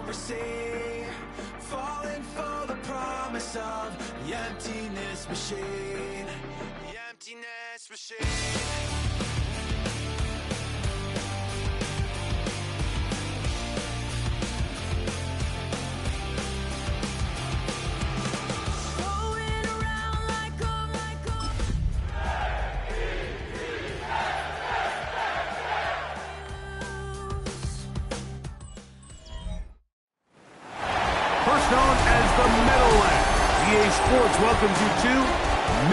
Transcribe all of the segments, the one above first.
democracy, falling for the promise of the emptiness machine. The emptiness machine. Known as the Meadowlands, EA Sports welcomes you to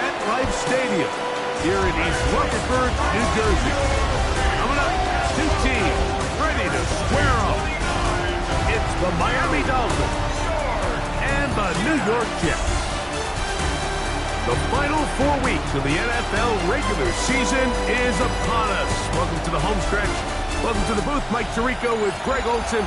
MetLife Stadium here in East Rutherford, New Jersey. Coming up, two teams ready to square off. It's the Miami Dolphins and the New York Jets. The final 4 weeks of the NFL regular season is upon us. Welcome to the home stretch. Welcome to the booth. Mike Tirico with Greg Olson.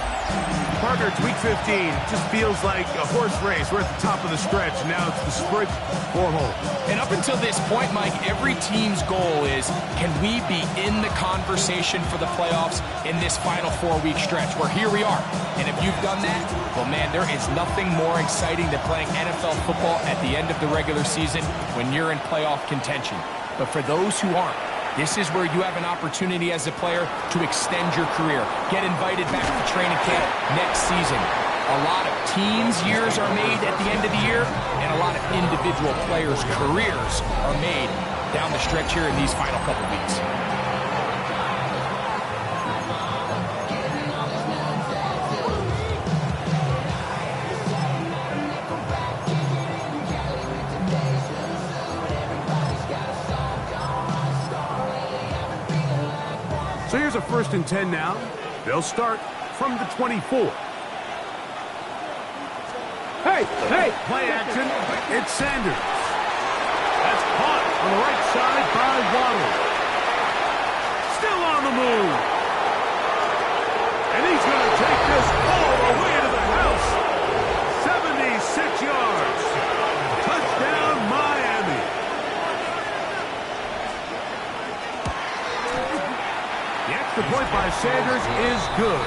Partner, it's week 15. It just feels like a horse race. We're at the top of the stretch. Now it's the sprint for home. And up until this point, Mike, every team's goal is, can we be in the conversation for the playoffs in this final 4-week stretch? Where here we are. And if you've done that, well, man, there is nothing more exciting than playing NFL football at the end of the regular season when you're in playoff contention. But for those who aren't, this is where you have an opportunity as a player to extend your career. Get invited back to training camp next season. A lot of teams' years are made at the end of the year, and a lot of individual players' careers are made down the stretch here in these final couple weeks. So here's a 1st and 10 now. They'll start from the 24. Hey! Play action. It's Sanders. That's caught on the right side by Waddle. Still on the move. And he's going to take this all the way to the house. 76 yards. Touchdown, Miami. The extra point by Sanders is good.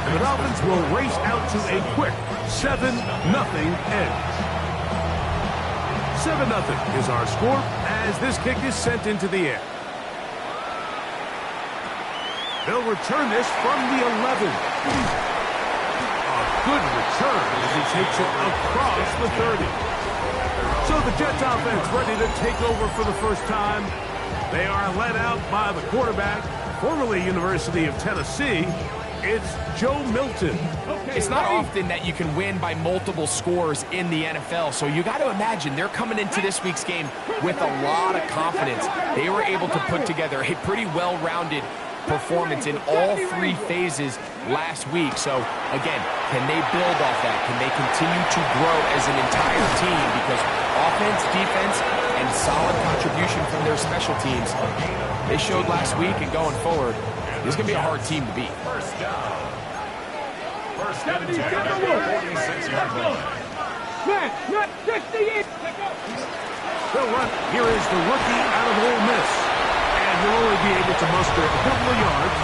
And the Dolphins will race out to a quick 7-0 edge. 7-0 is our score as this kick is sent into the air. They'll return this from the 11. A good return as he takes it across the 30. So the Jets offense ready to take over for the first time. They are led out by the quarterback, formerly University of Tennessee. It's Joe Milton. It's not often that you can win by multiple scores in the NFL, so you got to imagine they're coming into this week's game with a lot of confidence. They were able to put together a pretty well-rounded performance in all 3 phases last week. So, again, can they build off that? Can they continue to grow as an entire team? Because offense, defense, and solid contribution from their special teams, they showed last week, and going forward, this is going to be a hard team to beat. First down. First and 10 at the 46-yard line. Not 68. They'll run. Here is the rookie out of Ole Miss. And he'll only be able to muster a couple of yards.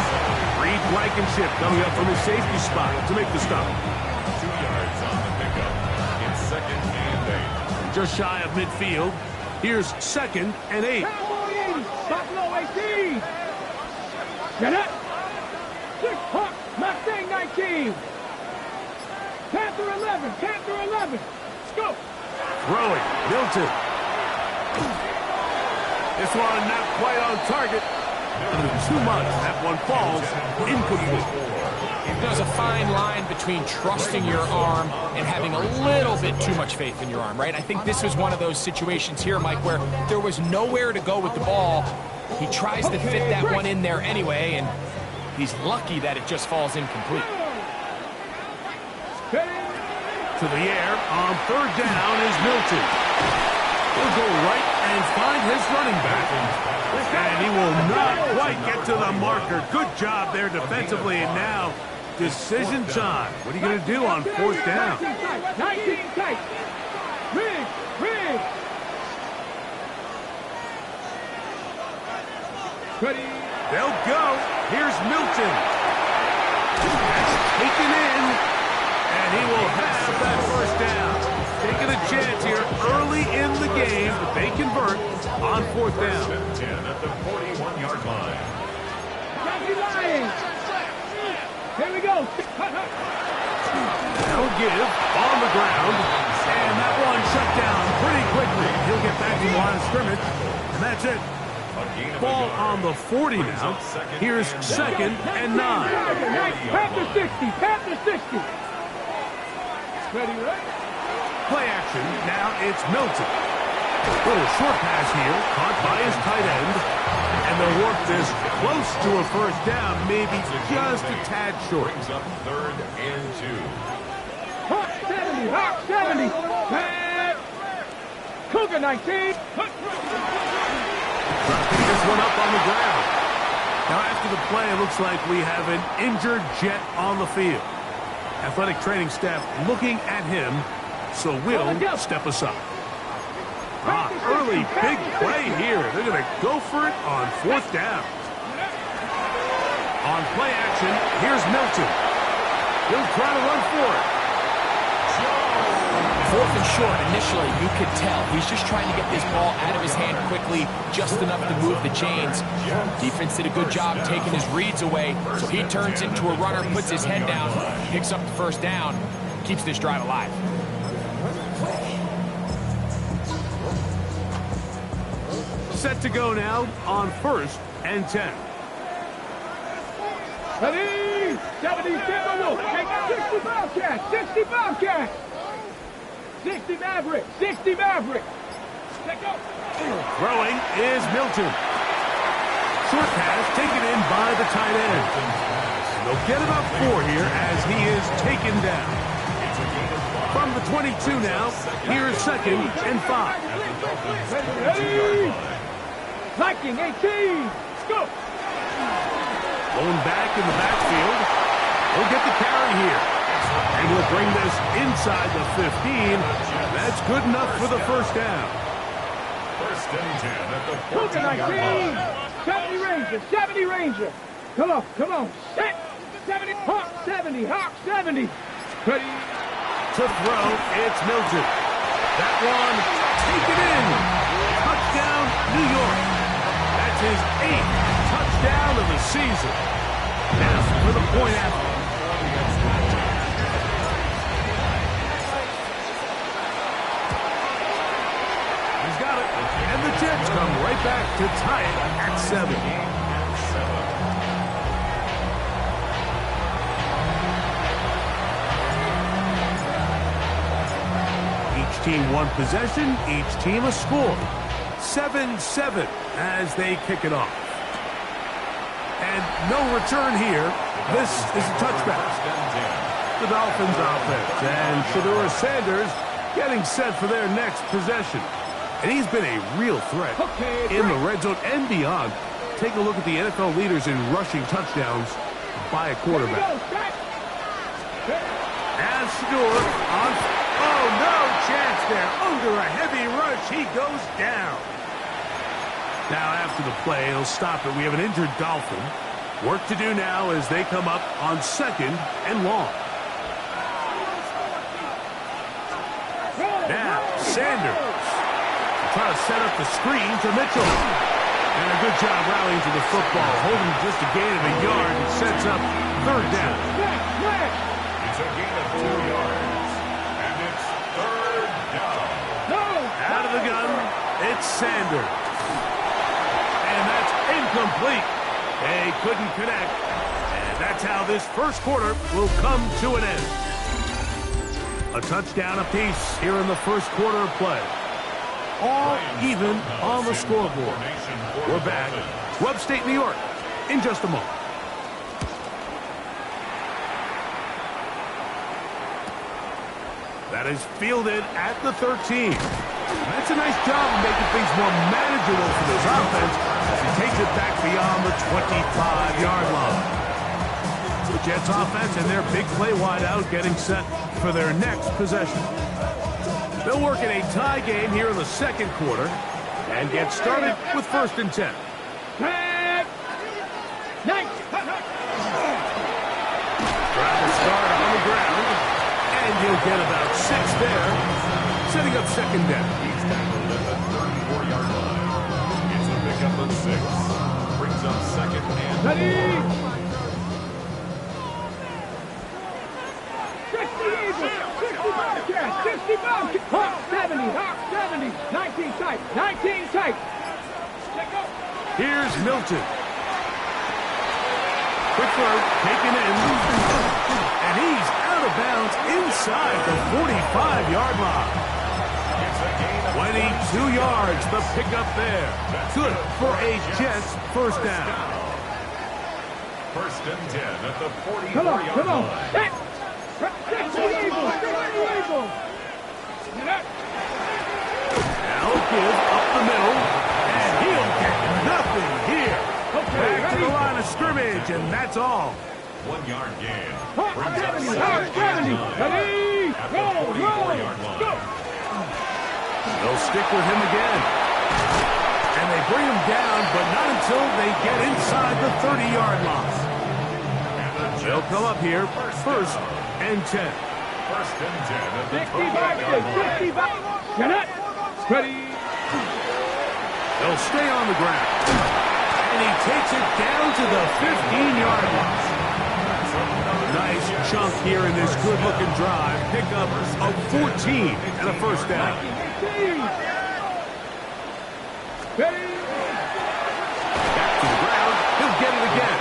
Reed Blankenship coming up from his safety spot to make the stop. 2 yards on the pickup. It's 2nd and 8. Just shy of midfield. Here's 2nd and 8. Buffalo 18. Get up. 6 Hawk. Mustang 19. Panther 11. Panther 11. Let's go. Throwing. Milton. This one not quite on target. Too much. That one falls incomplete. There's a fine line between trusting your arm and having a little bit too much faith in your arm, right? I think this was one of those situations here, Mike, where there was nowhere to go with the ball. He tries to fit that one in there anyway, and he's lucky that it just falls incomplete. To the air on 3rd down is Milton. He'll go right and find his running back. And he will not quite get to the marker. Good job there defensively, and now decision time. What are you going to do on 4th down? 19 tight. Rig. Ready. They'll go. Here's Milton. That's taken in. down. Taking a chance here early in the game, but they convert on 4th down. 10 at the 41-yard line. Here we go. They'll give on the ground, and that one shut down pretty quickly. He'll get back to the line of scrimmage, and that's it. Ball on the 40 now. Here's 2nd and 9. Panther 60. Panther 60. Ready, right? Play action. Now it's Milton. Little short pass here, caught by his tight end. And they'll work this close to a 1st down, maybe just a tad short. Brings up 3rd and 2. Hawk 70. Hawk 70. Cougar 19. Trying to pick this one up on the ground. Now after the play, it looks like we have an injured Jet on the field. Athletic training staff looking at him, so we'll step aside. Early big play here. They're going to go for it on 4th down. On play action, here's Milton. He'll try to run for it. 4th and short, initially, you could tell. He's just trying to get this ball out of his hand quickly, just enough to move the chains. Defense did a good job taking his reads away, so he turns into a runner, puts his head down, picks up the 1st down, keeps this drive alive. Set to go now on 1st and 10. Ready? 70 Timberwolves. 60 Bobcats. 60 Bobcats. 60 Maverick. 60 Maverick. Let go. Throwing is Milton. Short pass taken in by the tight end. They'll get about 4 here as he is taken down. From the 22 now, here's 2nd and 5. Ready? Viking 18. Go. Going back in the backfield. He'll get the carry here. And he'll bring this inside the 15. That's good enough for the 1st down. 1st and 10 at the Cougar 19. 70 Ranger. 70 Ranger. Come on. Come on. Set. 70. Hawk 70. Hawk 70. Ready? To throw, it's Milton. That one taken in. Touchdown, New York. That's his 8th touchdown of the season. Now for the point after. He's got it. And the Jets come right back to tie it at 7. Each team one possession, each team a score. 7-7 as they kick it off. And no return here. This is a touchback. The Dolphins offense and Shedeur Sanders getting set for their next possession. And he's been a real threat in the red zone and beyond. Take a look at the NFL leaders in rushing touchdowns by a quarterback. As Shedeur on... Oh, no chance there. Under a heavy rush, he goes down. Now, after the play, he'll stop it. We have an injured Dolphin. Work to do now as they come up on 2nd and long. Now, Sanders. Trying to set up the screen to Mitchell. And a good job rallying to the football. Holding just a gain of a yard and sets up 3rd down. It's a gain of 2 yards. And it's 3rd down. Out of the gun, it's Sanders. And that's incomplete. They couldn't connect. And that's how this 1st quarter will come to an end. A touchdown apiece here in the 1st quarter of play. All even on the scoreboard. We're back to upstate New York in just a moment. That is fielded at the 13. That's a nice job of making things more manageable for this offense as he takes it back beyond the 25-yard line. The Jets offense and their big play wideout getting set for their next possession. They'll work in a tie game here in the 2nd quarter and get started with 1st and 10. Trying to start on the ground. And he'll get about 6 there, setting up second down. He's tackled at the 34-yard line. It's a pickup of 6. Brings up second and 4. Ready? 60 Eagles, 60 Bobcats, 60 Bobcats. Hawk 70, Hawk 70, 19 tight, 19 tight. Here's Milton. Quick throw, taken in, and he's out of bounds inside the 45-yard line. 22 yards, the pickup there. Good for a Jets first down. First and 10 at the 44-yard Come on, come on. line. Set. 60 Eagles, 60 Eagles. Now give up the middle, and he'll get nothing here. Back to the line of scrimmage, and that's all. 1-yard gain. Hawk 70, Hawk 70. Ready? Go, go, go. They'll stick with him again. And they bring him down, but not until they get inside the 30-yard line. They'll come up here, first and 10. First and 10 at the 65, 65. Get it. Ready? They'll stay on the ground. And he takes it down to the 15-yard line. Nice chunk here in this good-looking drive. Pickup of 14 and a first down. Ready? Back to the ground. He'll get it again.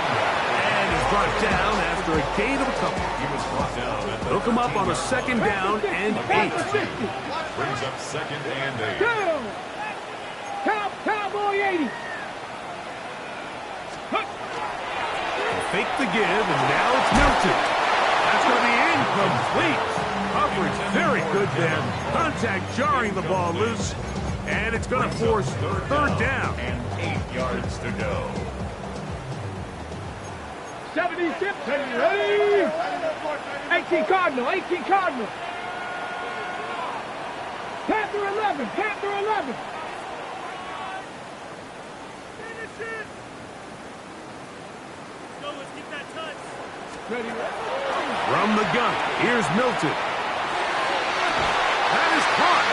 And he's brought down after a gain of a couple. He was brought down at the They'll come up on a second down and 8. brings up second and 8. Cowboy 80. Fake the give, and now it's Milton. That's going to be incomplete. Coverage very good there. Contact jarring the ball loose, and it's going to force third down. And 8 yards to go. 76, ready? 18 Cardinal, 18 Cardinal. Panther 11, Panther 11. Ready? From the gun, here's Milton. That is caught.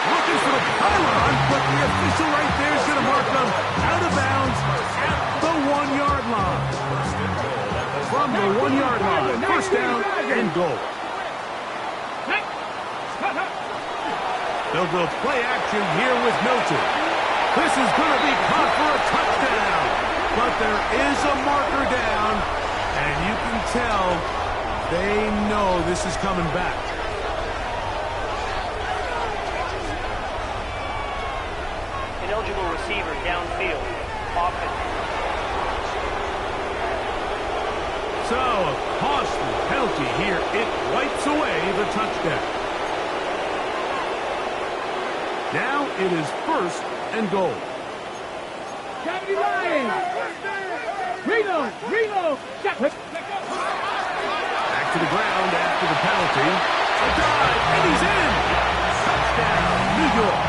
Looking for the pylon, but the official right there is going to mark them out of bounds at the 1-yard line. From the 1-yard line, first down and goal. They'll go play action here with Milton. This is going to be caught for a touchdown. But there is a marker down, and you can tell they know this is coming back. Ineligible receiver downfield. Offense. So, a costly penalty here. It wipes away the touchdown. Now it is first and goal. 70 Lions. Reno. Back to the ground after the penalty. A dive, and he's in. Touchdown, New York.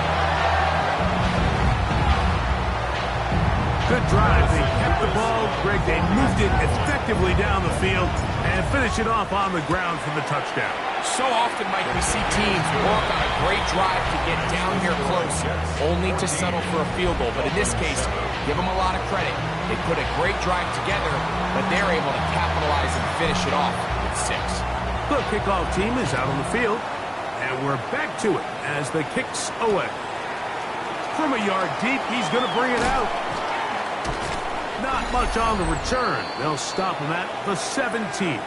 Good drive. They kept the ball. Greg, they moved it effectively down the field and finish it off on the ground for the touchdown. So often, Mike, we see teams work on a great drive to get down here close, only to settle for a field goal. But in this case, give them a lot of credit. They put a great drive together, but they're able to capitalize and finish it off with 6. The kickoff team is out on the field, and we're back to it as the kicks away. From a yard deep, he's going to bring it out. Not much on the return. They'll stop him at the 17.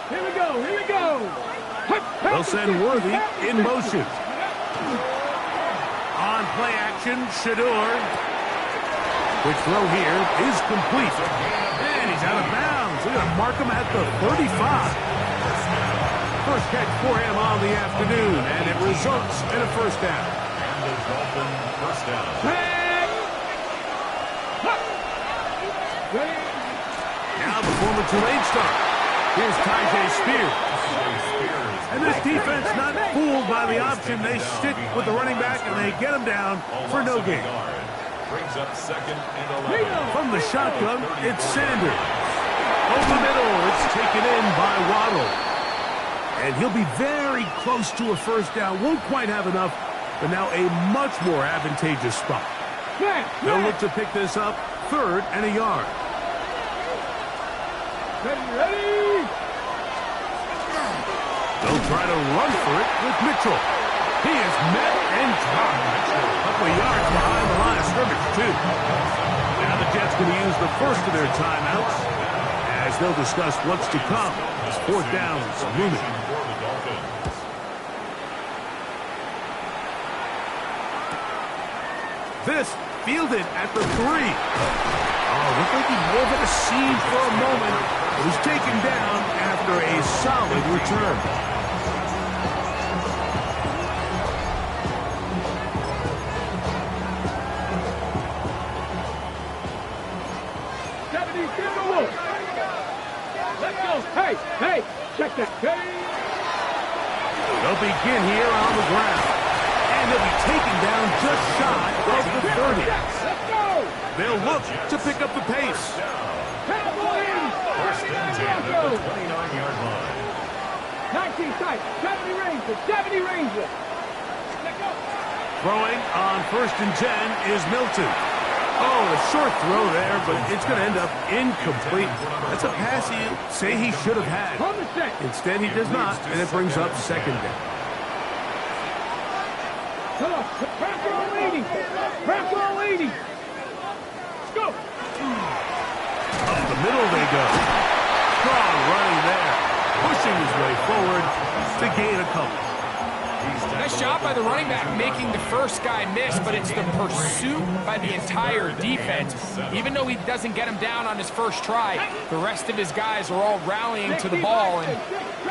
Here we go. They'll send Worthy in motion. On play action, Shador. Which throw here is complete. And he's out of bounds. They're going to mark him at the 35. First catch for him on the afternoon, and it results in a first down. And the Dolphin first down. Now the former Tulane star. Here's Tyjae Spears. And this defense not fooled by the option. They stick with the running back, and they get him down for no gain. Brings up 2nd and 11. From the shotgun, it's Sanders. Over the middle, it's taken in by Waddle. And he'll be very close to a first down. Won't quite have enough, but now a much more advantageous spot. They'll look to pick this up 3rd and a yard. Ready? They'll try to run for it with Mitchell. He is met and dropped. A couple of yards behind the line of scrimmage, too. Now the Jets going to use the first of their timeouts as they'll discuss what's to come. It's 4th down, looming. This fielded at the 3. Oh, looked like he more than a siege for a moment. It was taken down after a solid return. Let's go. Hey, check that. They'll begin here on the ground. And they'll be taken down just shy of the 30. Let's go. They'll look to pick up the pace. Cowboys. 29-yard line. 19 tight. 70 Ranger. 70 Ranger. Let's go. Throwing on 1st and 10 is Milton. Oh, a short throw there, but it's going to end up incomplete. That's a pass you say he should have had. On the set. Instead, he does not, and it brings up 2nd down. Come on. Pressure on Leady. Pressure on Leady. Let's go. Up the middle they go. Strong running there. Pushing his way forward to gain a couple. Nice job by the running back making the first guy miss, but it's the pursuit by the entire defense. Even though he doesn't get him down on his first try, the rest of his guys are all rallying to the ball, and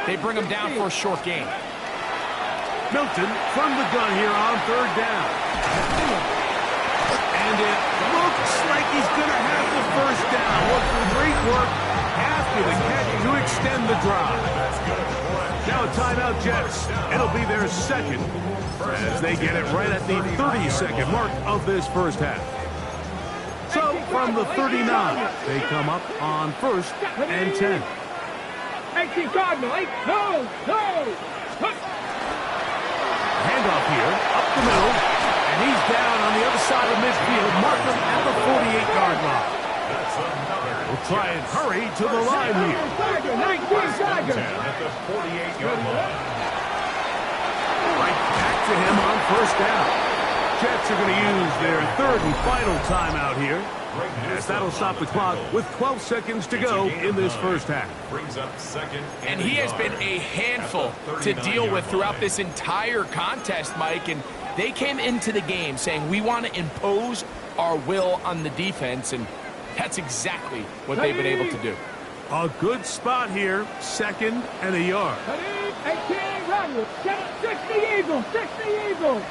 they bring him down for a short gain. Milton from the gun here on 3rd down. And it looks like he's going to have the first down. Look for great work after the catch to extend the drive. Now a timeout, Jets. It'll be their 2nd as they get it right at the 30-second mark of this first half. So from the 39, they come up on 1st and 10. 18 Cardinal. No. Handoff here, up the middle, and he's down on the other side of midfield. Mark him at the 48-yard line. We'll try and hurry to the line here. 19 Tiger. At the 48-yard line. Right back to him on 1st down. Jets are going to use their 3rd and final timeout here, as that'll stop the clock with 12 seconds to go in this first half. Brings up 2nd And he has been a handful to deal with throughout this entire contest, Mike, and they came into the game saying we want to impose our will on the defense, and that's exactly what they've been able to do. A good spot here, 2nd and a yard. 18 Rodwood. 60 Eagles. 60 Eagles.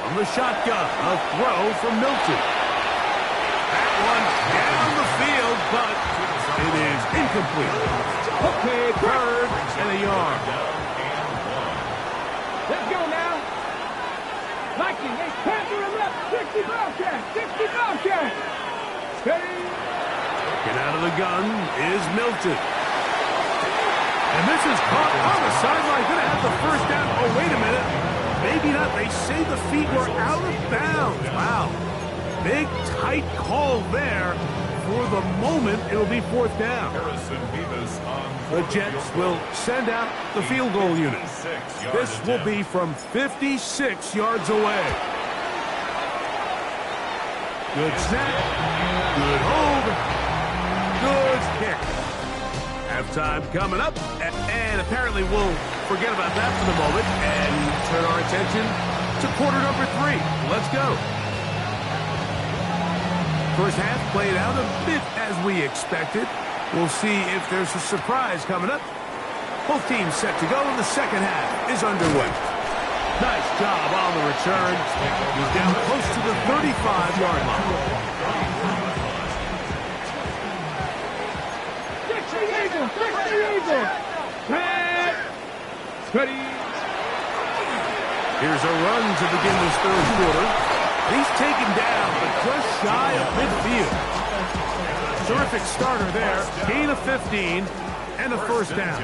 From the shotgun, a throw from Milton. That one down the field, but it is incomplete. Okay, 3rd and a yard. let's go now. Viking, they Panther and left. 60 Bobcat. 60 Bobcat. Steady. Get out of the gun is Milton. And this is caught on the sideline. Going to have the first down. Oh, wait a minute. Maybe not. They say the feet were out of bounds. Wow. Big, tight call there. For the moment, it'll be 4th down. The Jets will send out the field goal unit. This will be from 56 yards away. Good snap. Good hold. Good kick. Halftime coming up. And apparently we'll forget about that for the moment and turn our attention to quarter number 3. Let's go. First half played out a bit as we expected. We'll see if there's a surprise coming up. Both teams set to go, and the second half is underway. Nice job on the return. He's down close to the 35-yard line. 60 Eagles. Eagle. Set. Ready. Here's a run to begin this third quarter. He's taken down, but just shy of midfield. Terrific starter there. Gain of 15 and a first down.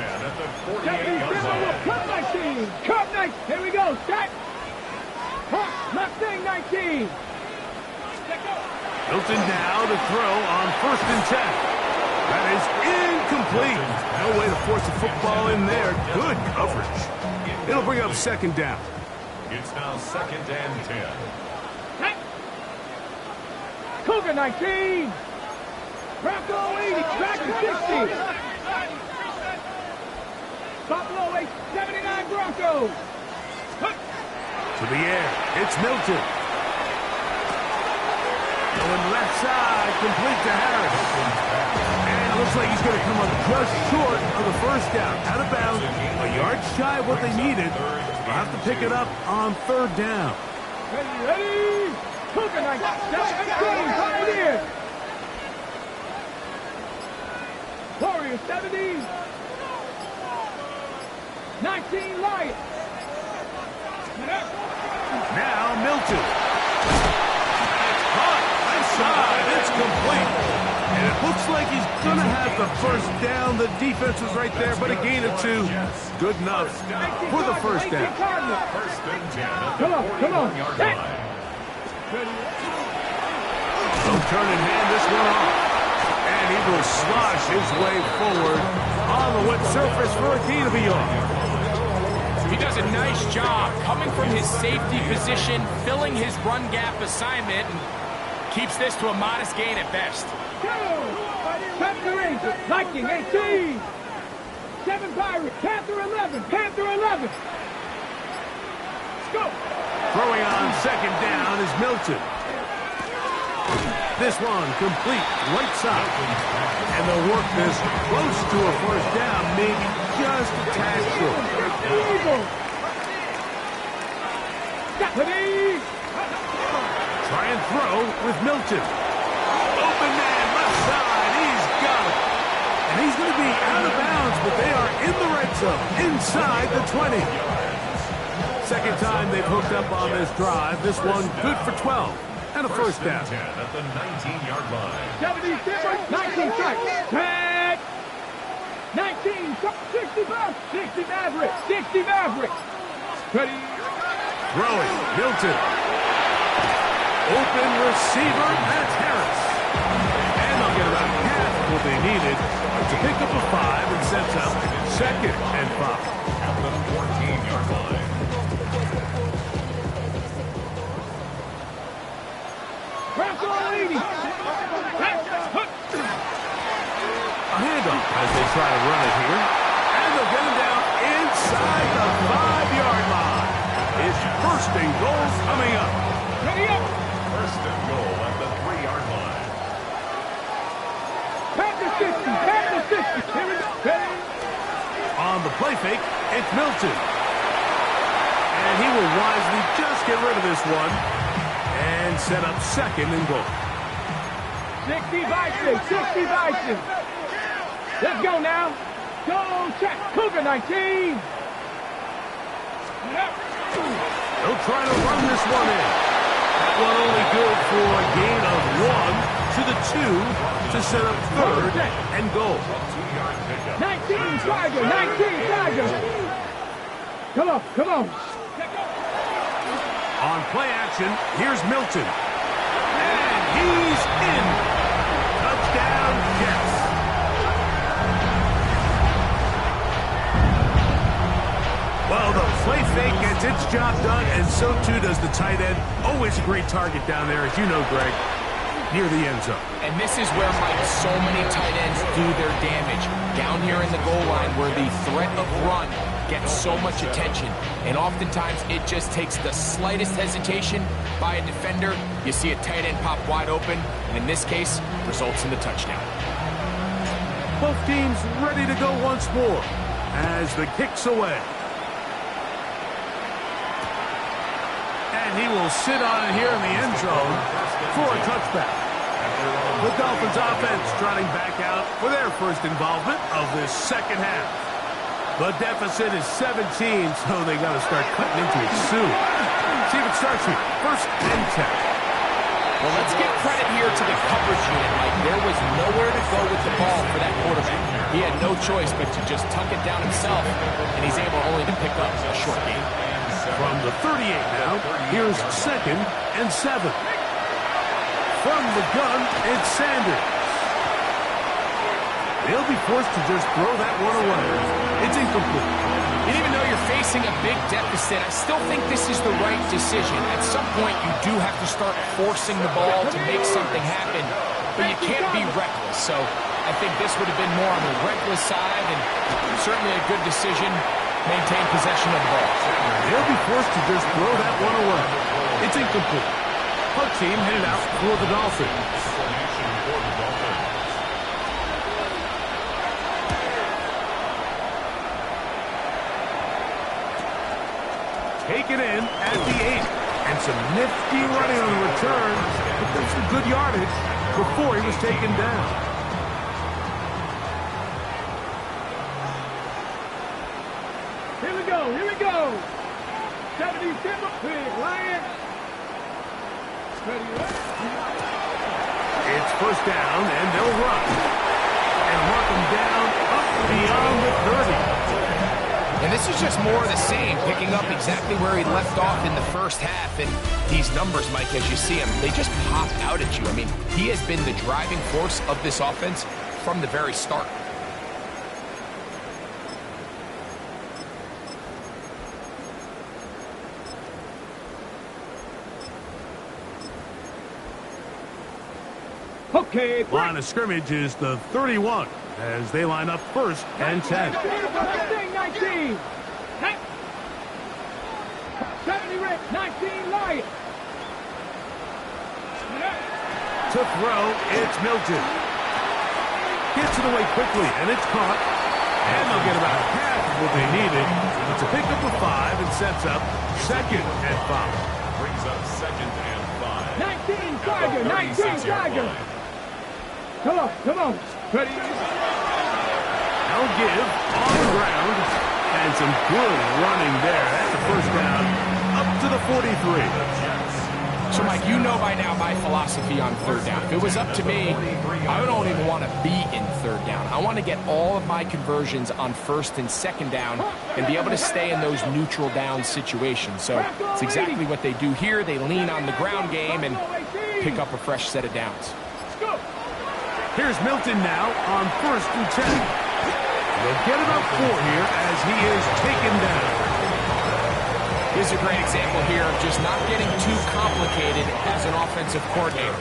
Cup 19. Cup 19. Here we go. Set. Mustang 19. Milton now to throw on 1st and 10. That is incomplete. No way to force a football in there. Good coverage. It'll bring up 2nd down. It's now 2nd and 10. Cougar 19. Bronco 80. Tractor 60. Buffalo 8. 79 Broncos. To the air. It's Milton. Going left side. Complete to Harris. And it looks like he's going to come up just short of the first down. Out of bounds. A yard shy of what they needed. They'll have to pick it up on 3rd down. Ready? Cougar 19. Pioneers. Warriors 70. 19 Lions. Now Milton. Caught. Left side. It's complete. And it looks like he's going to have the first down. The defense was right there, but a gain of 2. Good enough for the first down. 1st and 10 at the Come on. 41-yard Set. line. He'll turn and hand this one off. And he will slosh his way forward on the wet surface for a gain of a yard. He does a nice job coming from his safety position, filling his run gap assignment, and keeps this to a modest gain at best. Panther Rangers. Viking 18. 7 Pirates. Panther 11. Panther 11. Let's go. Throwing on 2nd down is Milton. This one complete right side. And they'll work this close to a first down, maybe just a tad short. Eagle. Ready. Try and throw with Milton. Open man, left side. He's got it. And he's going to be out of bounds, but they are in the red zone, inside the 20. 2nd time they've hooked up on this drive. This one good for 12 and a first down. 10 at the 19-yard line. 70, 19 strike. 10. 19, 65, 60 Mavericks. 60 Mavericks. Ready. Throwing, Milton. Open receiver, that's Harris. And they'll get about half of what they needed to pick up a 5 and sets up 2nd and 5. At the 14-yard line. Bronco 80. A handoff as they try to run it here. And they'll get him down inside the 5-yard line. His 1st and goal coming up. Ready up. 1st and goal at the 3-yard line. Panther 60. Panther 60. Here we go. Ready. On the play fake, it's Milton. And he will wisely just get rid of this one and set up 2nd and goal. 60 Bison. 60 Bison. Let's go now. Go check. Cougar 19. They'll try to run this one in. That one only good for a gain of 1 to the 2 to set up 3rd and goal. 19 Tiger. 19 Tiger. Come on. On play action, here's Milton. And he's in. Touchdown, Jets. Well, the play fake gets its job done, and so too does the tight end. Always a great target down there, as you know, Greg, near the end zone. And this is where, Mike, so many tight ends do their damage. Down here in the goal line where the threat of run gets so much attention. And oftentimes it just takes the slightest hesitation by a defender. You see a tight end pop wide open, and in this case, results in the touchdown. Both teams ready to go once more as the kick's away. And he will sit on it here in the end zone for a touchback. The Dolphins offense trotting back out for their first involvement of this second half. The deficit is 17, so they got to start cutting into it soon. See if it starts here. First and 10. Well, let's give credit here to the coverage unit, Mike. There was nowhere to go with the ball for that quarterback. He had no choice but to just tuck it down himself, and he's able only to pick up a short gain. From the 38 now, here's second and 7. From the gun, it's Sanders. They'll be forced to just throw that one away. It's incomplete. And even though you're facing a big deficit, I still think this is the right decision. At some point, you do have to start forcing the ball to make something happen, but you can't be reckless. So I think this would have been more on the reckless side, and certainly a good decision. Maintain possession of the ball. They'll be forced to just throw that one away. It's incomplete. Punt team headed out for the Dolphins. Taken in at the 8. And some nifty running on the return. But that's some good yardage before he was taken down. Here we go. 70 Timber Pig, Lion. It's first down, and they'll run. And mark them down up beyond the 30. And this is just more of the same, picking up exactly where he left off in the first half. And these numbers, Mike, as you see them, they just pop out at you. I mean, he has been the driving force of this offense from the very start. Okay, Line of scrimmage is the 31 as they line up first and 10. 19. 70 Rick, 19 Lion. To throw, it's Milton. Gets it away quickly, and it's caught. And they'll get about half of what they needed. It's a pickup of 5 and sets up second and 5. Brings up second and 5. 19 Tiger, 19 Tiger. Come on. Ready? They'll give on the ground. And some good running there. That's the first down up to the 43. So, Mike, you know by now my philosophy on third down. If it was up to me, I don't even want to be in third down. I want to get all of my conversions on first and second down and be able to stay in those neutral down situations. So it's exactly what they do here. They lean on the ground game and pick up a fresh set of downs. Here's Milton now on first and 10. They'll get about 4 here as he is taken down. Here's a great example here of just not getting too complicated as an offensive coordinator.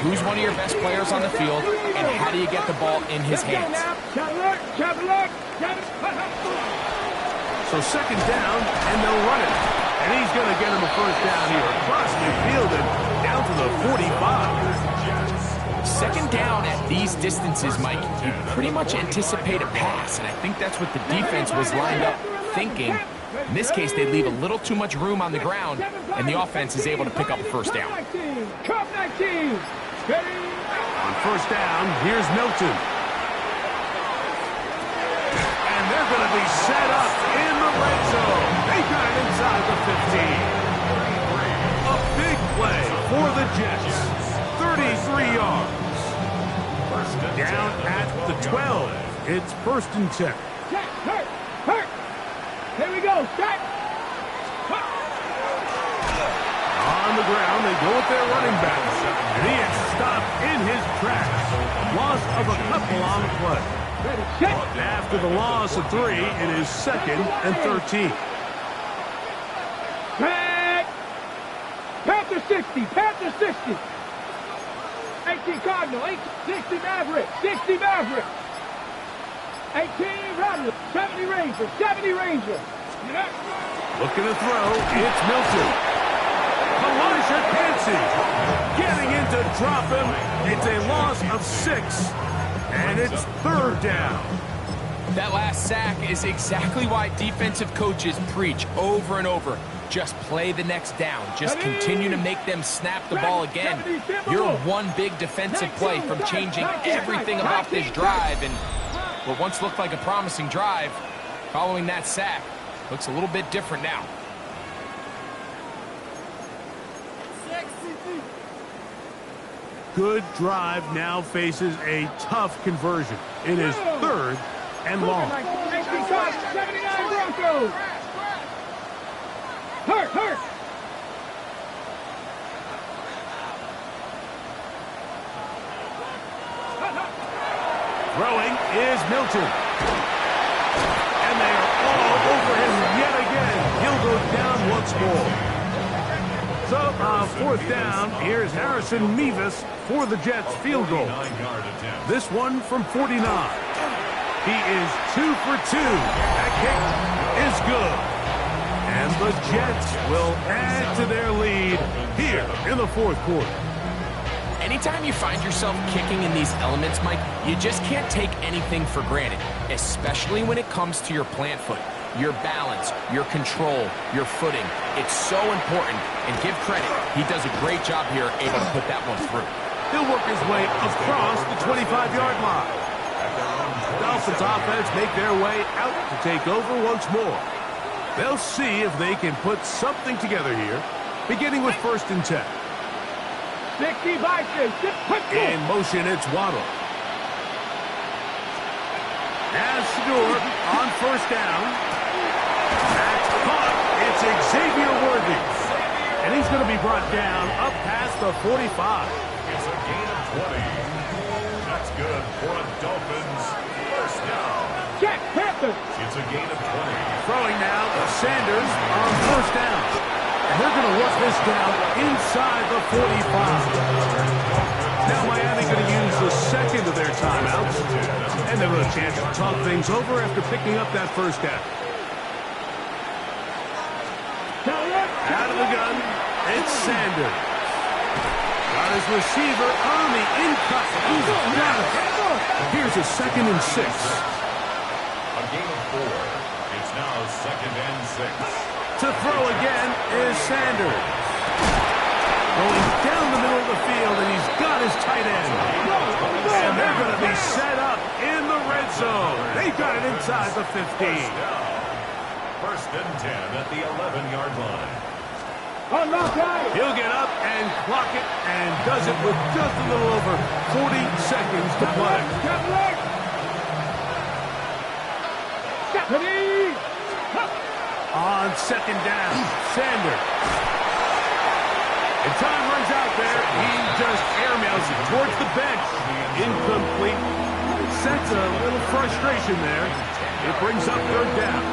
Who's one of your best players on the field, and how do you get the ball in his hands? So second down, and they'll run it. And he's going to get him a first down here across midfield and down to the 45. Second down at these distances, Mike, you pretty much anticipate a pass, and I think that's what the defense was lined up thinking. In this case, they leave a little too much room on the ground, and the offense is able to pick up a first down. On first down, here's Milton. And they're going to be set up in the red zone. They got it inside the 15. A big play for the Jets. 33 yards. Down at the 12. It's first and 10. Hurt. Here we go. Set. On the ground, they go with their running back. And he is stopped in his tracks. Loss of a couple on the play. After the loss of 3, it is second and 13. Panther 60. 18 Cardinal, 60 Maverick, 18 Rattler, 70 Ranger. Looking to throw, it's Milton. Elijah Cansey getting in to drop him. It's a loss of 6, and it's third down. That last sack is exactly why defensive coaches preach over and over. Just play the next down. Just continue to make them snap the ball again. You're one big defensive play from changing everything about this drive, and what once looked like a promising drive, following that sack, looks a little bit different now. Good drive now faces a tough conversion. It is 3rd and long. 79 Broncos. Hurt. Throwing is Milton. And they are all over him yet again. He'll go down once more. So, 4th down, here's Harrison Mevis for the Jets field goal. This one from 49. He is 2 for 2. That kick is good. And the Jets will add to their lead here in the 4th quarter. Anytime you find yourself kicking in these elements, Mike, you just can't take anything for granted, especially when it comes to your plant foot, your balance, your control, your footing. It's so important, and give credit, he does a great job here able to put that one through. He'll work his way across the 25-yard line. Dolphins offense make their way out to take over once more. They'll see if they can put something together here, beginning with 1st and 10. 60 by 6. In motion, it's Waddle. As Shador on 1st down. That's caught. It's Xavier Worthy. And he's going to be brought down up past the 45. It's a gain of 20. That's good for a Dolphins 1st down. Jack Panthers. It's a gain of 20. Throwing now, Sanders on 1st down. And they're going to work this down inside the 45. Now Miami going to use the 2nd of their timeouts. And they'll have a chance to talk things over after picking up that 1st down. Out of the gun, it's Sanders. Got his receiver on the in-cut. He's got it. Here's a 2nd and 6. A gain of 4. It's now 2nd and 6. To throw again is Sanders. Going down the middle of the field, and he's got his tight end. And they're going to be set up in the red zone. They've got it inside the 15. 1st and 10 at the 11-yard line. He'll get up and clock it, and does it with just a little over 40 seconds to play. On 2nd down, Sanders. And time runs out there. He just airmails it towards the bench. Incomplete. Sense a little frustration there. It brings up 3rd down.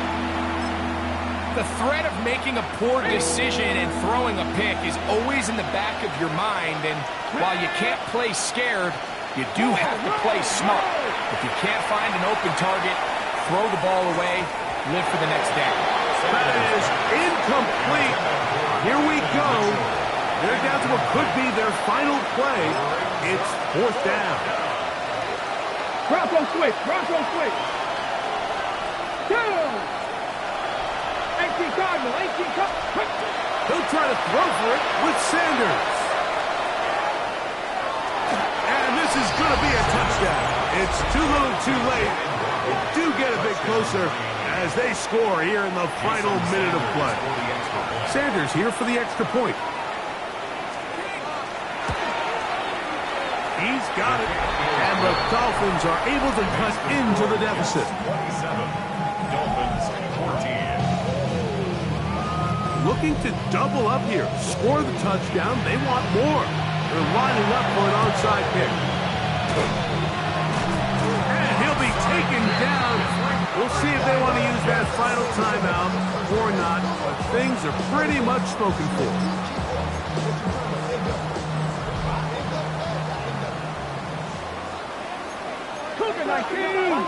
The threat of making a poor decision and throwing a pick is always in the back of your mind, and while you can't play scared, you do have to play smart. If you can't find an open target, throw the ball away, live for the next down. That is incomplete. Here we go. They're down to what could be their final play. It's 4th down. Bronco switch. 18 Cardinal. He'll try to throw for it with Sanders. And this is going to be a touchdown. It's too little too late. They do get a bit closer as they score here in the final minute of play. Sanders here for the extra point. He's got it. And the Dolphins are able to cut into the deficit. 27. Dolphins 14. Looking to double up here. Score the touchdown. They want more. They're lining up for an onside kick. And he'll be taken down. We'll see if they want to use that final timeout or not, but things are pretty much spoken for. Cougar 19.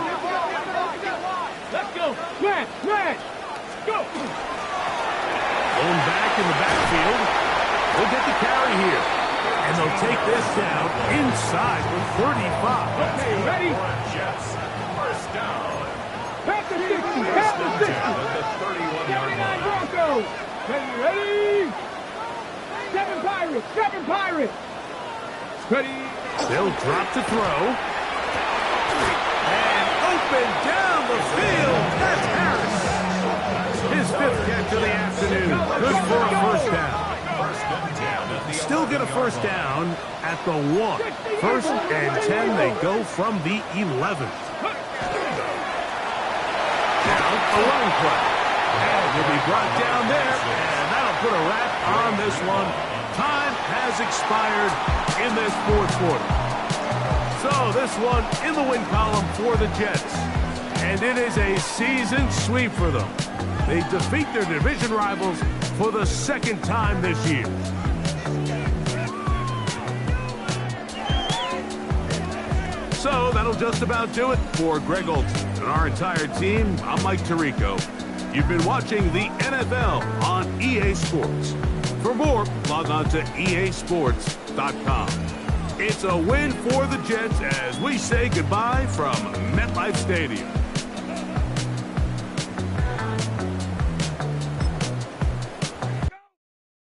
Let's go. Smash. Go. Going back in the backfield. They'll get the carry here. And they'll take this down inside the 35. Okay, ready? Jets, 1st down. the 60. Down at the 31-yard 79 line. Broncos. Ready? 7 Pirates. 7 Pirates. Ready? They'll drop to throw. And open down the field. That's Harris. His 5th catch of the afternoon. Good for a first down. First and 10 at the Still get a first down at the 1. First and 10, they go from the 11th. Now a running play. And he'll be brought down there, and that'll put a wrap on this one. Time has expired in this 4th quarter. So this one in the win column for the Jets. And it is a season sweep for them. They defeat their division rivals for the 2nd time this year. So that'll just about do it for Greg Olsen and our entire team. I'm Mike Tirico. You've been watching the NFL on EA Sports. For more, log on to easports.com. It's a win for the Jets as we say goodbye from MetLife Stadium.